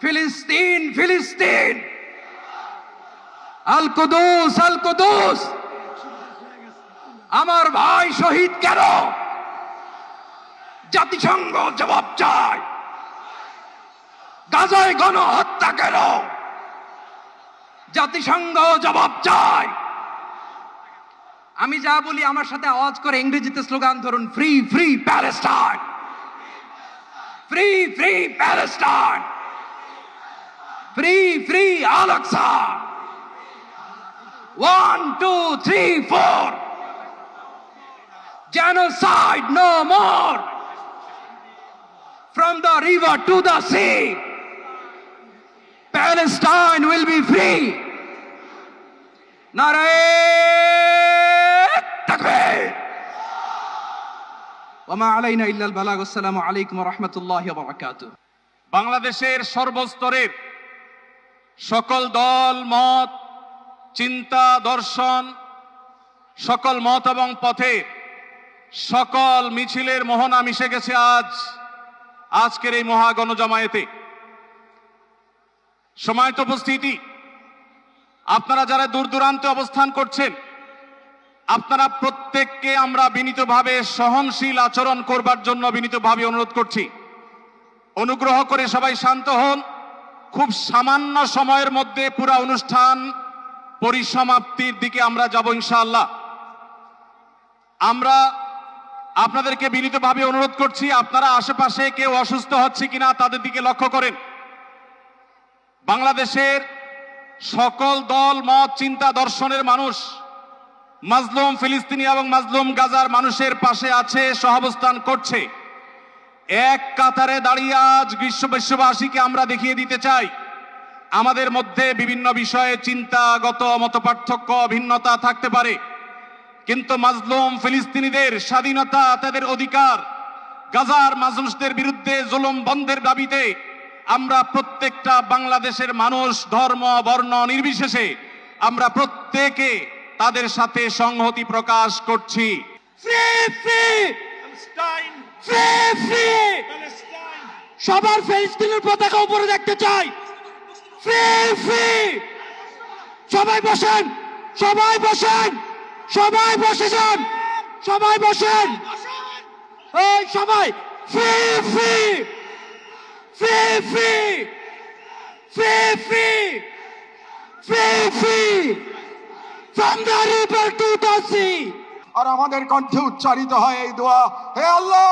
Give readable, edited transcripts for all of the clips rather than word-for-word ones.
ফিলিস্তিন ফিলিস্তিন, আল কুদুস আল কুদুস। আমার ভাই শহীদ কেন? জাতিসংঘ জবাব চায়। গাজায় গণহত্যা কেন? জাতিসংঘ জবাব চায়। আমি যা বলি আমার সাথে আওয়াজ করে ইংরেজিতে স্লোগান ধরুন, free free Palestine, free free Palestine, free free Al Aqsa. 1 2 3 4, genocide no more, from the river to the sea, Palestine will be free. Nare takbir. Wama alayna illa al-balagh. Assalamu alaykum wa rahmatullahi wa barakatuh. বাংলাদেশের সর্বস্তরের সকল দল মত, চিন্তা দর্শন, সকল মত এবং পথে সকল মিছিলের মোহনা মিশে গেছে আজকের এই মহা গণজমায়েতে। সময়ত উপস্থিতি, আপনারা যারা দূর দূরান্তে অবস্থান করছেন, আপনারা প্রত্যেককে আমরা বিনীতভাবে সহনশীল আচরণ করবার জন্য বিনীতভাবে অনুরোধ করছি। অনুগ্রহ করে সবাই শান্ত হন। খুব সামান্য সময়ের মধ্যে পুরা অনুষ্ঠান পরিসমাপ্তির দিকে আমরা যাব ইনশাআল্লাহ। আমরা আপনাদেরকে বিনীতভাবে অনুরোধ করছি, আপনারা আশেপাশে কেউ অসুস্থ হচ্ছে কিনা তাদের দিকে লক্ষ্য করেন। বাংলাদেশের সকল দল মত চিন্তা দর্শনের মানুষ মাজলুম ফিলিস্তিনি এবং মাজলুম গাজার মানুষের পাশে আছে, সহাবস্থান করছে। এক কাতারে দাঁড়িয়ে আজ বিশ্ববাসীকে আমরা দেখিয়ে দিতে চাই, আমাদের মধ্যে বিভিন্ন বিষয়ে চিন্তাগত মতপার্থক্য ভিন্নতা থাকতে পারে, কিন্তু মাজলুম ফিলিস্তিনিদের স্বাধীনতা, তাদের অধিকার, গাজার মানুষদের বিরুদ্ধে জুলুম বন্ধের দাবিতে আমরা প্রত্যেকটা বাংলাদেশের মানুষ ধর্ম বর্ণ নির্বিশেষে আমরা প্রত্যেকে তাদের সাথে সংহতি প্রকাশ করছি। সবার ফিলিস্তিনের পতাকা উপরে দেখতে চাই। Free free. সবাই বসেন, সবাই বসেন, সবাই বসে যান, সবাই বসেন, এই সবাই free free free free free free free free from the river to the sea. আর আমাদের কণ্ঠে উচ্চারিত হয় এই দোয়া, হে আল্লাহ,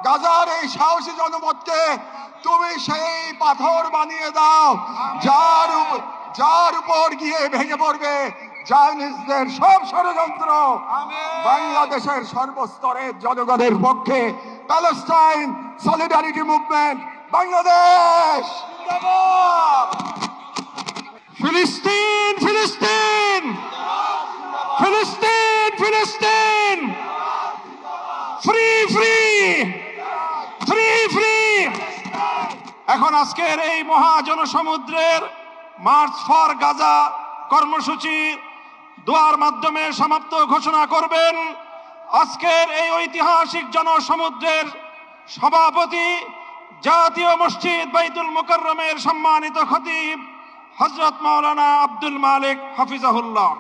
গাজার এই সাহসী জনপদকে তুমি সেই পাথর বানিয়ে দাও যার উপর গিয়ে ভেঙে পড়বে জায়নিস্টদের সব ষড়যন্ত্র। বাংলাদেশের সর্বস্তরের জনগণের পক্ষে প্যালেস্টাইন সলিডারিটি মুভমেন্ট বাংলাদেশ। ফিলিস্তিন ফিলিস্তিন ফিলিস্তিন ফিলিস্তিন, ফ্রি ফ্রি ফ্রি ফ্রি। এখন আজকের এই মহাজনসমুদ্রের মার্চ ফর গাজা কর্মসূচি দোয়ার মাধ্যমে সমাপ্ত ঘোষণা করবেন আজকের এই ঐতিহাসিক জনসমুদ্রের সভাপতি, জাতীয় মসজিদ বাইতুল মুকাররমের সম্মানিত খতিব হযরত মাওলানা আব্দুল মালিক হাফিজাহুল্লাহ।